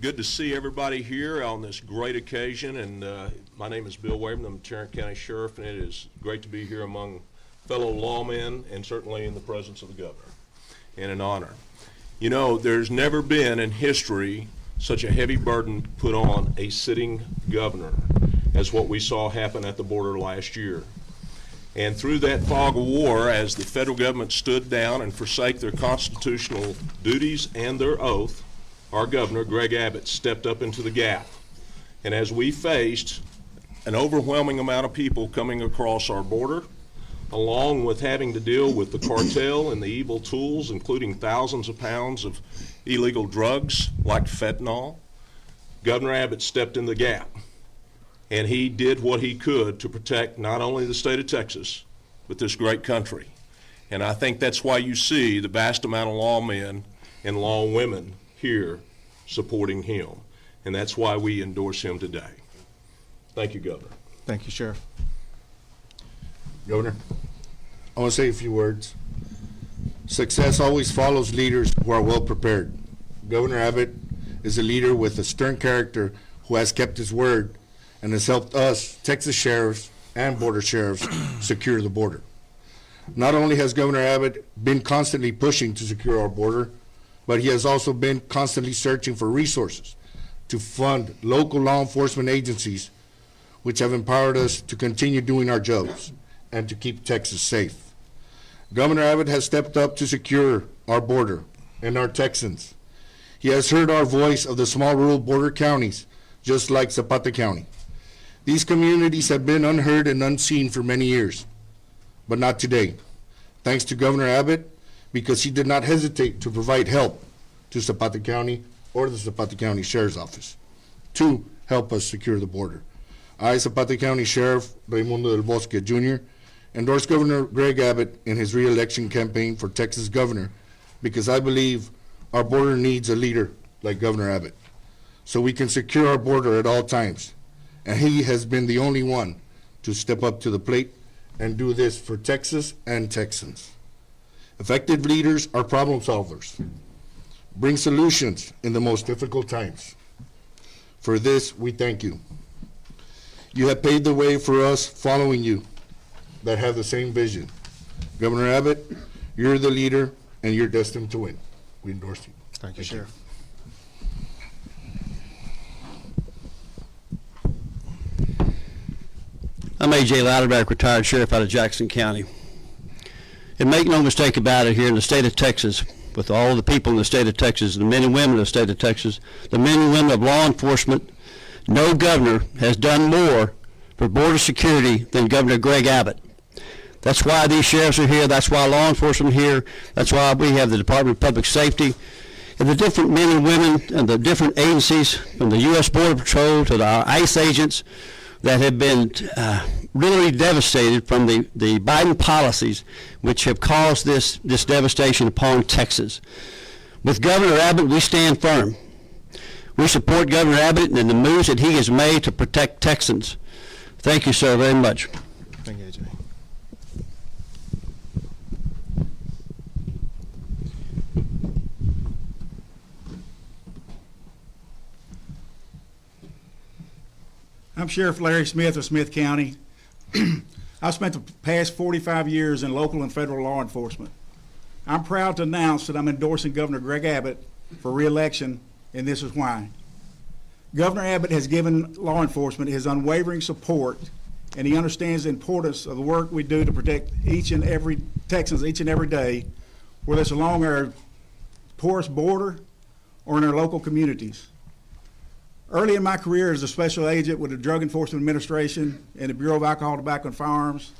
good to see everybody here on this great occasion, and my name is Bill Waybourn. I'm the Tarrant County Sheriff, and it is great to be here among fellow lawmen and certainly in the presence of the governor, and an honor. You know, there's never been in history such a heavy burden put on a sitting governor as what we saw happen at the border last year. And through that fog of war, as the federal government stood down and forsake their constitutional duties and their oath, our governor, Greg Abbott, stepped up into the gap. And as we faced an overwhelming amount of people coming across our border, along with having to deal with the cartel and the evil tools, including thousands of pounds of illegal drugs like fentanyl, Governor Abbott stepped in the gap. And he did what he could to protect not only the state of Texas, but this great country. And I think that's why you see the vast amount of lawmen and lawwomen here supporting him. And that's why we endorse him today. Thank you, Governor. Thank you, Sheriff. Governor, I want to say a few words. Success always follows leaders who are well prepared. Governor Abbott is a leader with a stern character who has kept his word and has helped us, Texas sheriffs and border sheriffs, secure the border. Not only has Governor Abbott been constantly pushing to secure our border, but he has also been constantly searching for resources to fund local law enforcement agencies, which have empowered us to continue doing our jobs and to keep Texas safe. Governor Abbott has stepped up to secure our border and our Texans. He has heard our voice of the small rural border counties, just like Zapata County. These communities have been unheard and unseen for many years, but not today. Thanks to Governor Abbott, because he did not hesitate to provide help to Zapata County or the Zapata County Sheriff's Office to help us secure the border. I, Zapata County Sheriff Raimundo del Bosque Jr., endorse Governor Greg Abbott in his re-election campaign for Texas governor because I believe our border needs a leader like Governor Abbott so we can secure our border at all times. And he has been the only one to step up to the plate and do this for Texas and Texans. Effective leaders are problem solvers, bring solutions in the most difficult times. For this, we thank you. You have paved the way for us following you that have the same vision. Governor Abbott, you're the leader and you're destined to win. We endorse you. Thank you, Sheriff. I'm A.J. Louderback, retired sheriff out of Jackson County. And make no mistake about it, here in the state of Texas, with all the people in the state of Texas, the men and women of the state of Texas, the men and women of law enforcement, no governor has done more for border security than Governor Greg Abbott. That's why these sheriffs are here. That's why law enforcement are here. That's why we have the Department of Public Safety and the different men and women and the different agencies, from the U.S. Border Patrol to our ICE agents, that have been really devastated from the Biden policies which have caused this devastation upon Texas. With Governor Abbott, we stand firm. We support Governor Abbott and the moves that he has made to protect Texans. Thank you, sir, very much. Thank you, AJ. I'm Sheriff Larry Smith of Smith County. I've spent the past 45 years in local and federal law enforcement. I'm proud to announce that I'm endorsing Governor Greg Abbott for re-election, and this is why. Governor Abbott has given law enforcement his unwavering support, and he understands the importance of the work we do to protect each and every Texans each and every day, whether it's along our porous border or in our local communities. Early in my career as a special agent with the Drug Enforcement Administration and the Bureau of Alcohol, Tobacco, and Firearms,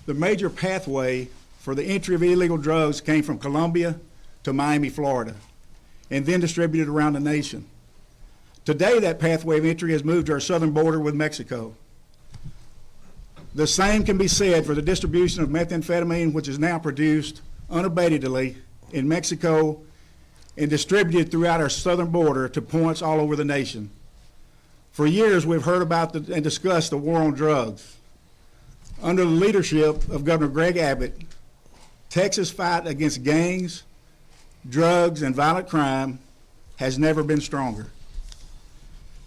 the major pathway for the entry of illegal drugs came from Colombia to Miami, Florida, and then distributed around the nation. Today, that pathway of entry has moved to our southern border with Mexico. The same can be said for the distribution of methamphetamine, which is now produced unabatedly in Mexico and distributed throughout our southern border to points all over the nation. For years, we've heard about and discussed the war on drugs. Under the leadership of Governor Greg Abbott, Texas' fight against gangs, drugs, and violent crime has never been stronger.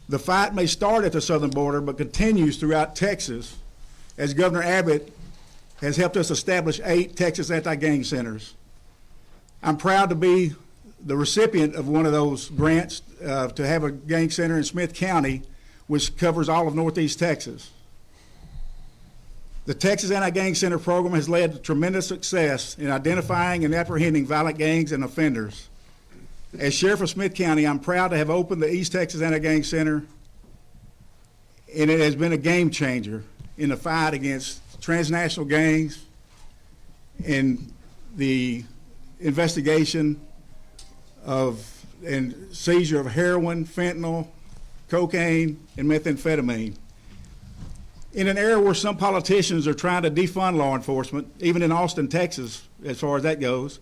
The fight may start at the southern border, but continues throughout Texas, as Governor Abbott has helped us establish 8 Texas anti-gang centers. I'm proud to be the recipient of one of those grants to have a gang center in Smith County, which covers all of Northeast Texas. The Texas Anti-Gang Center program has led to tremendous success in identifying and apprehending violent gangs and offenders. As Sheriff of Smith County, I'm proud to have opened the East Texas Anti-Gang Center, and it has been a game changer in the fight against transnational gangs and the investigation of and seizure of heroin, fentanyl, cocaine, and methamphetamine. In an era where some politicians are trying to defund law enforcement, even in Austin, Texas, as far as that goes,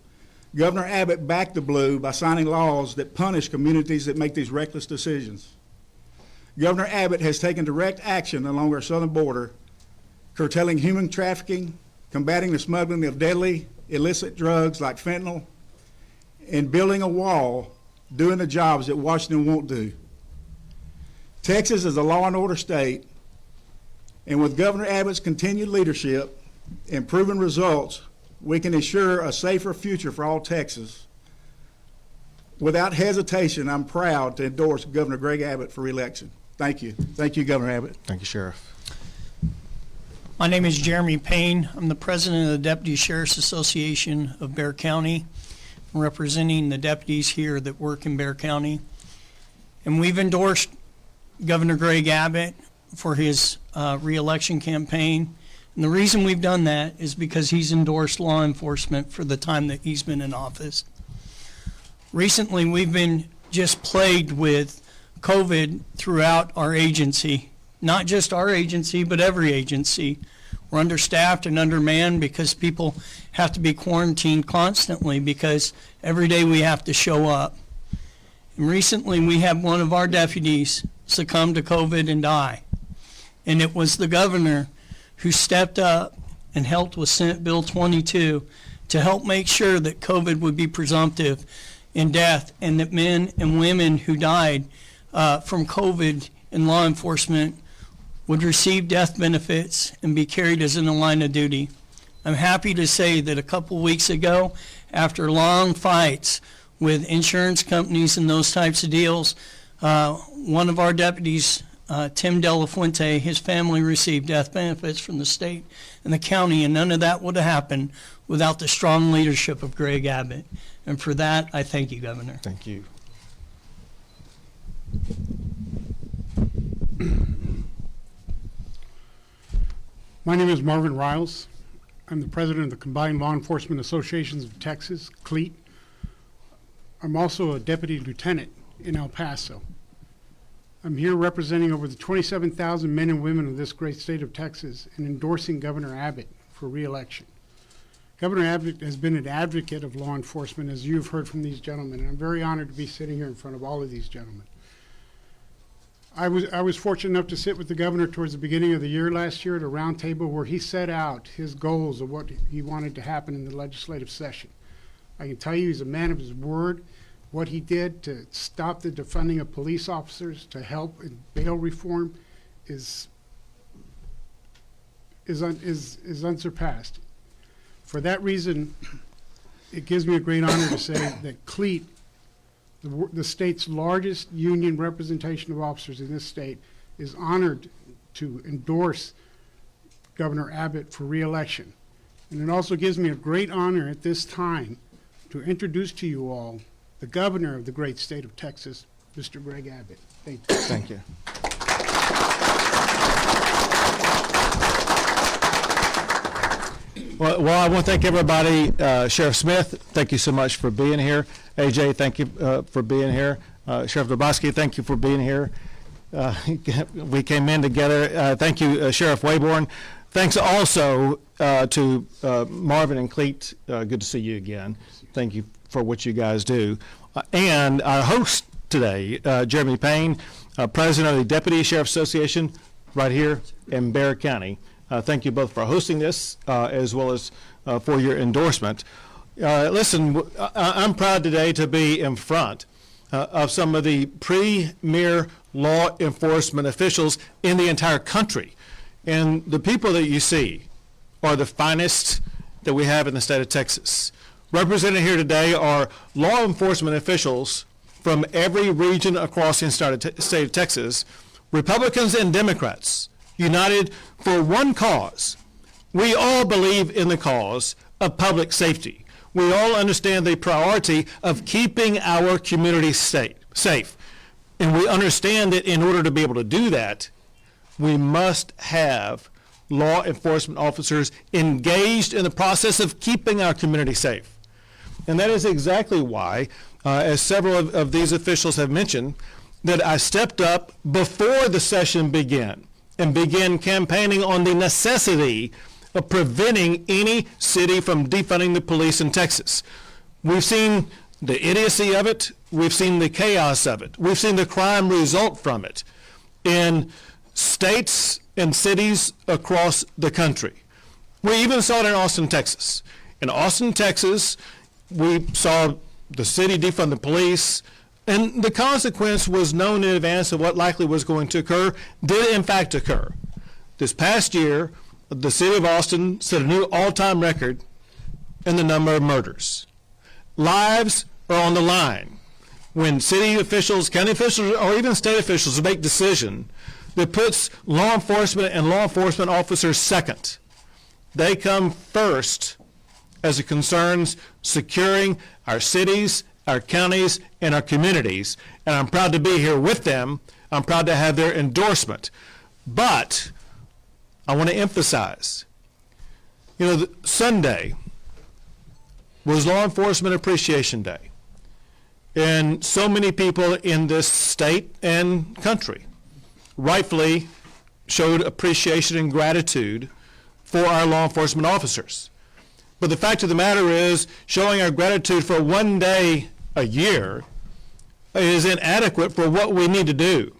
Governor Abbott backed the blue by signing laws that punish communities that make these reckless decisions. Governor Abbott has taken direct action along our southern border, curtailing human trafficking, combating the smuggling of deadly, illicit drugs like fentanyl, and building a wall, doing the jobs that Washington won't do. Texas is a law and order state, and with Governor Abbott's continued leadership and proven results, we can ensure a safer future for all Texas. Without hesitation, I'm proud to endorse Governor Greg Abbott for re-election. Thank you. Thank you, Governor Abbott. Thank you, Sheriff. My name is Jeremy Payne. I'm the president of the Deputy Sheriff's Association of Bexar County. I'm representing the deputies here that work in Bexar County. And we've endorsed Governor Greg Abbott for his re-election campaign. And the reason we've done that is because he's endorsed law enforcement for the time that he's been in office. Recently, we've been just plagued with COVID throughout our agency. Not just our agency, but every agency. We're understaffed and undermanned because people have to be quarantined constantly because every day we have to show up. And recently, we had one of our deputies succumb to COVID and die. And it was the governor who stepped up and helped with Senate Bill 22 to help make sure that COVID would be presumptive in death and that men and women who died from COVID in law enforcement would receive death benefits and be carried as in the line of duty. I'm happy to say that a couple weeks ago, after long fights with insurance companies and those types of deals, one of our deputies, Tim De La Fuente, his family received death benefits from the state and the county, and none of that would have happened without the strong leadership of Greg Abbott. And for that, I thank you, Governor. Thank you. My name is Marvin Riles. I'm the president of the Combined Law Enforcement Associations of Texas, KEYE. I'm also a deputy lieutenant in El Paso. I'm here representing over the 27,000 men and women of this great state of Texas and endorsing Governor Abbott for re-election. Governor Abbott has been an advocate of law enforcement, as you've heard from these gentlemen, and I'm very honored to be sitting here in front of all of these gentlemen. I was fortunate enough to sit with the governor towards the beginning of the year last year at a round table where he set out his goals of what he wanted to happen in the legislative session. I can tell you he's a man of his word. What he did to stop the defunding of police officers, to help in bail reform, is unsurpassed. For that reason, it gives me a great honor to say that KEYE, the state's largest union representation of officers in this state, is honored to endorse Governor Abbott for re-election. And it also gives me a great honor at this time to introduce to you all the governor of the great state of Texas, Mr. Greg Abbott. Thank you. Thank you. Well, I want to thank everybody. Sheriff Smith, thank you so much for being here. AJ, thank you for being here. Sheriff Dobosky, thank you for being here. We came in together. Thank you, Sheriff Waybourn. Thanks also to Marvin and Cleet. Good to see you again. Thank you for what you guys do. And our host today, Jeremy Payne, President of the Deputy Sheriff Association right here in Bexar County. Thank you both for hosting this as well as for your endorsement. Listen, I'm proud today to be in front of some of the premier law enforcement officials in the entire country. And the people that you see are the finest that we have in the state of Texas. Represented here today are law enforcement officials from every region across the state of Texas, Republicans and Democrats, united for one cause. We all believe in the cause of public safety. We all understand the priority of keeping our community safe. And we understand that in order to be able to do that, we must have law enforcement officers engaged in the process of keeping our community safe. And that is exactly why, as several of these officials have mentioned, that I stepped up before the session began and began campaigning on the necessity of preventing any city from defunding the police in Texas. We've seen the idiocy of it. We've seen the chaos of it. We've seen the crime result from it in states and cities across the country. We even saw it in Austin, Texas. In Austin, Texas, we saw the city defund the police, and the consequence was known in advance of what likely was going to occur, did in fact occur. This past year, the city of Austin set a new all-time record in the number of murders. Lives are on the line when city officials, county officials, or even state officials make decisions that puts law enforcement and law enforcement officers second. They come first as it concerns securing our cities, our counties, and our communities. And I'm proud to be here with them. I'm proud to have their endorsement. But I want to emphasize, Sunday was Law Enforcement Appreciation Day. And so many people in this state and country rightfully showed appreciation and gratitude for our law enforcement officers. But the fact of the matter is, showing our gratitude for one day a year is inadequate for what we need to do.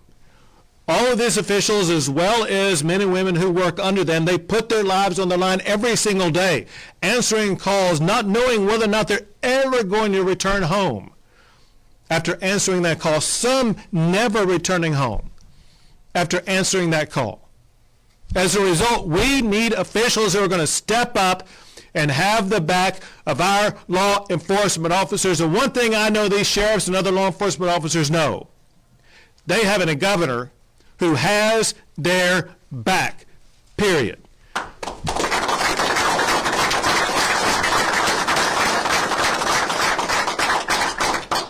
All of these officials, as well as men and women who work under them, they put their lives on the line every single day, answering calls, not knowing whether or not they're ever going to return home. After answering that call, some never returning home after answering that call. As a result, we need officials who are going to step up and have the back of our law enforcement officers. And one thing I know these sheriffs and other law enforcement officers know, they have a governor who has their back, period.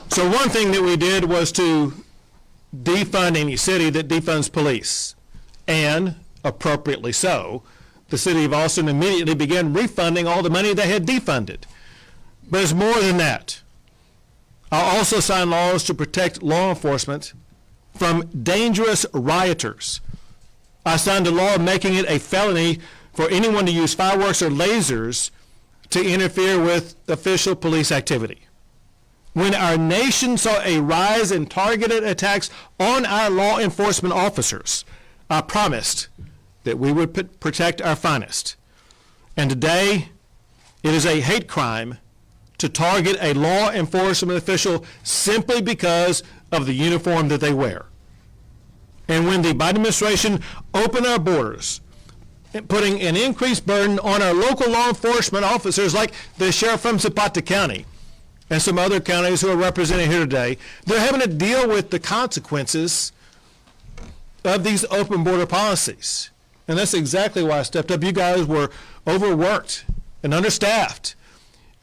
So one thing that we did was to defund any city that defunds police, and appropriately so, the city of Austin immediately began refunding all the money they had defunded. But it's more than that. I also signed laws to protect law enforcement from dangerous rioters. I signed a law making it a felony for anyone to use fireworks or lasers to interfere with official police activity. When our nation saw a rise in targeted attacks on our law enforcement officers, I promised that we would protect our finest. And today, it is a hate crime to target a law enforcement official simply because of the uniform that they wear. And when the Biden administration opened our borders, putting an increased burden on our local law enforcement officers like the sheriff from Zapata County and some other counties who are represented here today, they're having to deal with the consequences of these open border policies. And that's exactly why I stepped up. You guys were overworked and understaffed.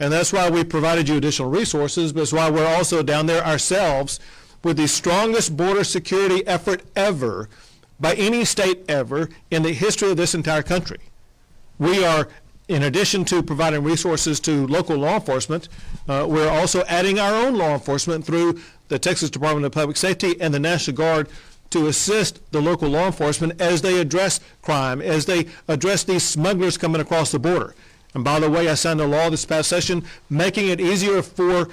And that's why we provided you additional resources, but it's why we're also down there ourselves with the strongest border security effort ever by any state ever in the history of this entire country. We are, in addition to providing resources to local law enforcement, we're also adding our own law enforcement through the Texas Department of Public Safety and the National Guard to assist the local law enforcement as they address crime, as they address these smugglers coming across the border. And by the way, I signed a law this past session making it easier for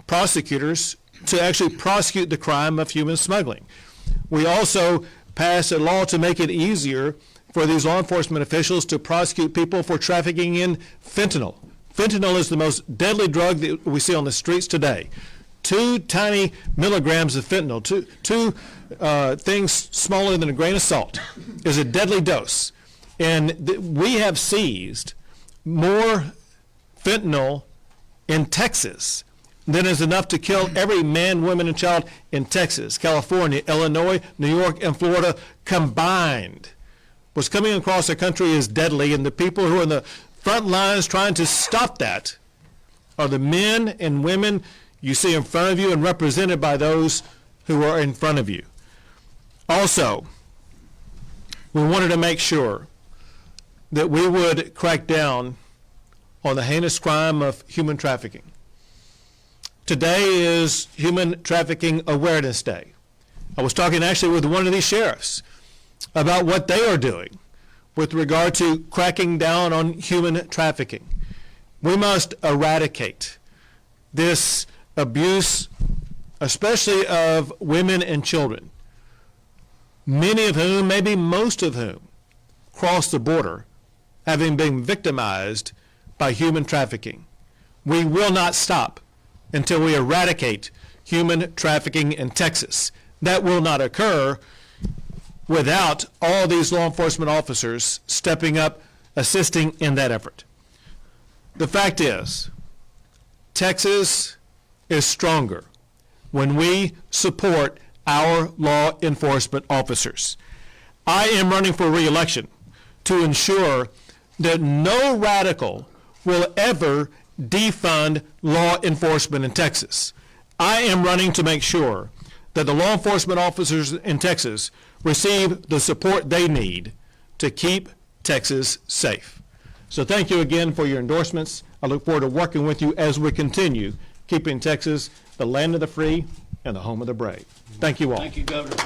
prosecutors to actually prosecute the crime of human smuggling. We also passed a law to make it easier for these law enforcement officials to prosecute people for trafficking in fentanyl. Fentanyl is the most deadly drug that we see on the streets today. 2 tiny milligrams of fentanyl, two things smaller than a grain of salt, is a deadly dose. And we have seized more fentanyl in Texas than is enough to kill every man, woman, and child in Texas, California, Illinois, New York, and Florida combined. What's coming across the country is deadly, and the people who are in the front lines trying to stop that are the men and women you see in front of you and represented by those who are in front of you. Also, we wanted to make sure that we would crack down on the heinous crime of human trafficking. Today is Human Trafficking Awareness Day. I was talking actually with one of these sheriffs about what they are doing with regard to cracking down on human trafficking. We must eradicate this abuse, especially of women and children, many of whom, maybe most of whom, cross the border having been victimized by human trafficking. We will not stop until we eradicate human trafficking in Texas. That will not occur without all these law enforcement officers stepping up, assisting in that effort. The fact is, Texas is stronger when we support our law enforcement officers. I am running for re-election to ensure that no radical will ever defund law enforcement in Texas. I am running to make sure that the law enforcement officers in Texas receive the support they need to keep Texas safe. So thank you again for your endorsements. I look forward to working with you as we continue keeping Texas the land of the free and the home of the brave. Thank you all. Thank you, Governor.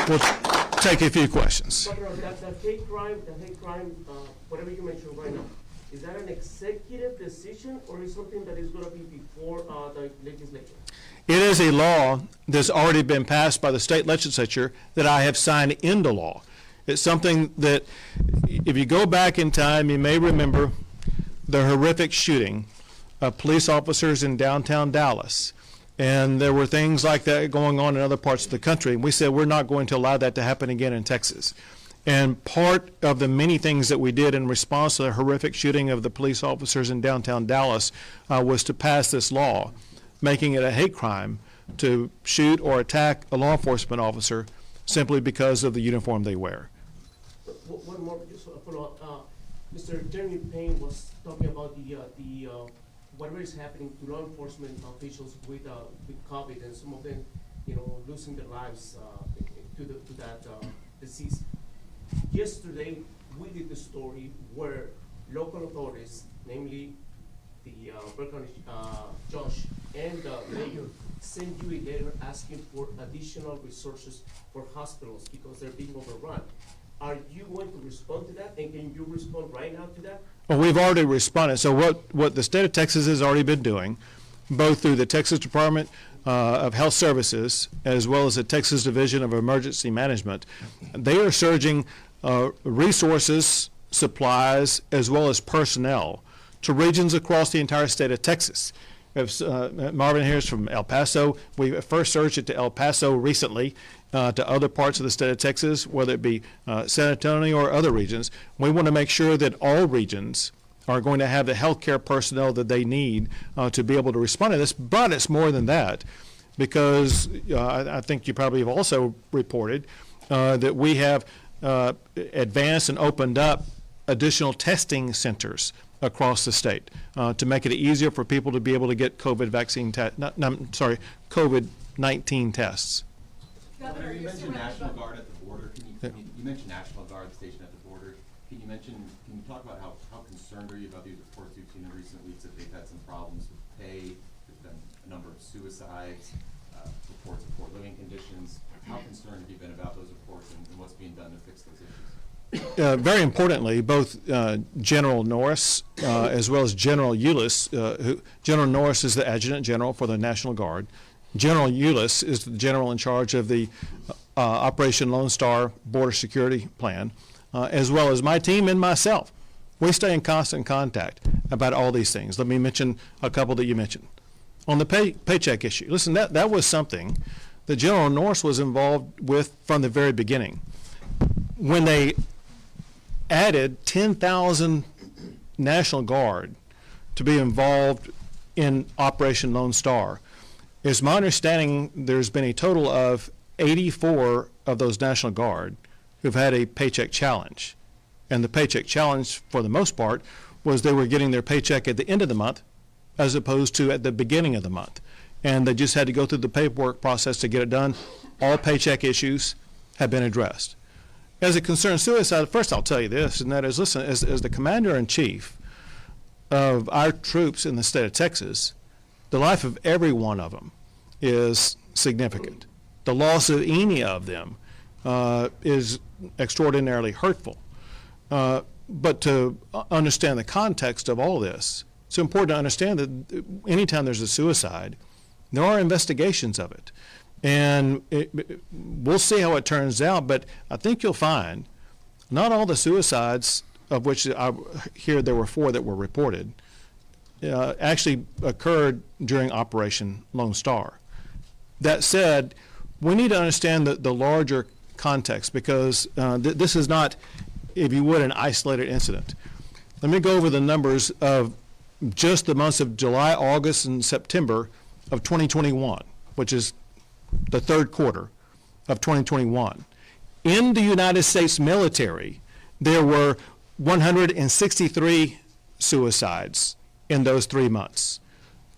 We'll take a few questions. The hate crime, whatever you mentioned right now, is that an executive decision or is something that is going to be before the legislature? It is a law that's already been passed by the state legislature that I have signed into law. It's something that, if you go back in time, you may remember the horrific shooting of police officers in downtown Dallas. And there were things like that going on in other parts of the country. And we said we're not going to allow that to happen again in Texas. And part of the many things that we did in response to the horrific shooting of the police officers in downtown Dallas was to pass this law, making it a hate crime to shoot or attack a law enforcement officer simply because of the uniform they wear. One more, just a follow-up. Mr. Jeremy Payne was talking about the whatever is happening to law enforcement officials with COVID, and some of them, losing their lives to that disease. Yesterday, we did the story where local authorities, namely the Burke County Josh and the mayor, sent you a letter asking for additional resources for hospitals because they're being overrun. Are you going to respond to that, and can you respond right now to that? Well, we've already responded. So what the state of Texas has already been doing, both through the Texas Department of Health Services as well as the Texas Division of Emergency Management, they are surging resources, supplies, as well as personnel to regions across the entire state of Texas. Marvin here is from El Paso. We first surged it to El Paso recently, to other parts of the state of Texas, whether it be San Antonio or other regions. We want to make sure that all regions are going to have the healthcare personnel that they need to be able to respond to this. But it's more than that, because I think you probably have also reported that we have advanced and opened up additional testing centers across the state to make it easier for people to be able to get COVID-19 tests. Governor, you mentioned National Guard at the border. You mentioned National Guard stationed at the border. Can you talk about how concerned are you about these reports we've seen in recent weeks that they've had some problems with pay? There's been a number of suicides, reports of poor living conditions. How concerned have you been about those reports and what's being done to fix those issues? Very importantly, both General Norris as well as General Eulis, General Norris is the Adjutant General for the National Guard. General Eulis is the general in charge of the Operation Lone Star Border Security Plan, as well as my team and myself. We stay in constant contact about all these things. Let me mention a couple that you mentioned. On the paycheck issue, listen, that was something that General Norris was involved with from the very beginning. When they added 10,000 National Guard to be involved in Operation Lone Star, it's my understanding there's been a total of 84 of those National Guard who've had a paycheck challenge. And the paycheck challenge, for the most part, was they were getting their paycheck at the end of the month as opposed to at the beginning of the month. And they just had to go through the paperwork process to get it done. All paycheck issues have been addressed. As it concerns suicide, first I'll tell you this, and that is, listen, as the commander-in-chief of our troops in the state of Texas, the life of every one of them is significant. The loss of any of them is extraordinarily hurtful. But to understand the context of all this, it's important to understand that anytime there's a suicide, there are investigations of it. And we'll see how it turns out, but I think you'll find not all the suicides, of which I hear there were 4 that were reported, actually occurred during Operation Lone Star. That said, we need to understand the larger context, because this is not, if you would, an isolated incident. Let me go over the numbers of just the months of July, August, and September of 2021, which is the third quarter of 2021. In the United States military, there were 163 suicides in those 3 months,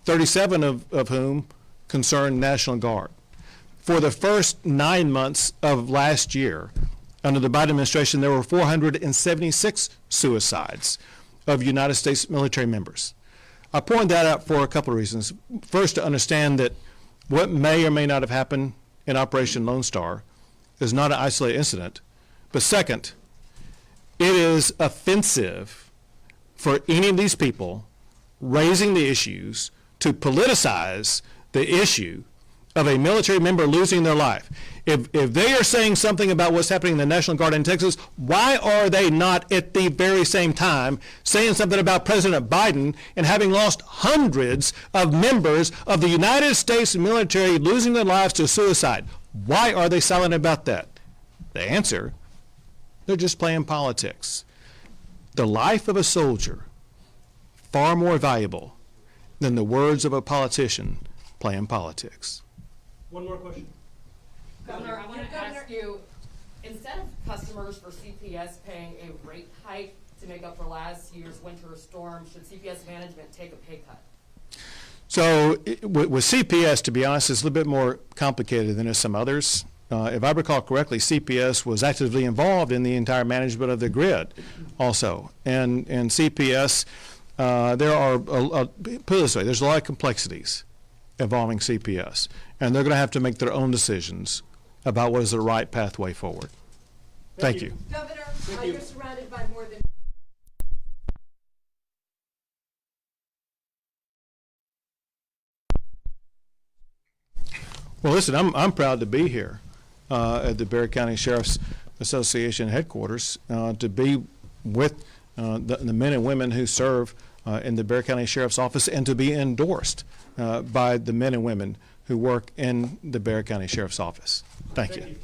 37 of whom concerned National Guard. For the first 9 months of last year, under the Biden administration, there were 476 suicides of United States military members. I point that out for a couple of reasons. First, to understand that what may or may not have happened in Operation Lone Star is not an isolated incident. But second, it is offensive for any of these people raising the issues to politicize the issue of a military member losing their life. If they are saying something about what's happening in the National Guard in Texas, why are they not at the very same time saying something about President Biden and having lost hundreds of members of the United States military losing their lives to suicide? Why are they silent about that? The answer, they're just playing politics. The life of a soldier, far more valuable than the words of a politician playing politics. One more question. Governor, I want to ask you, instead of customers for CPS paying a rate hike to make up for last year's winter storm, should CPS management take a pay cut? So with CPS, to be honest, it's a little bit more complicated than some others. If I recall correctly, CPS was actively involved in the entire management of the grid also. And CPS, there are, put it this way, there's a lot of complexities involving CPS. And they're going to have to make their own decisions about what is the right pathway forward. Thank you. Governor, you're surrounded by more than Well, listen, I'm proud to be here at the Bexar County Sheriff's Association headquarters to be with the men and women who serve in the Bexar County Sheriff's Office and to be endorsed by the men and women who work in the Bexar County Sheriff's Office. Thank you.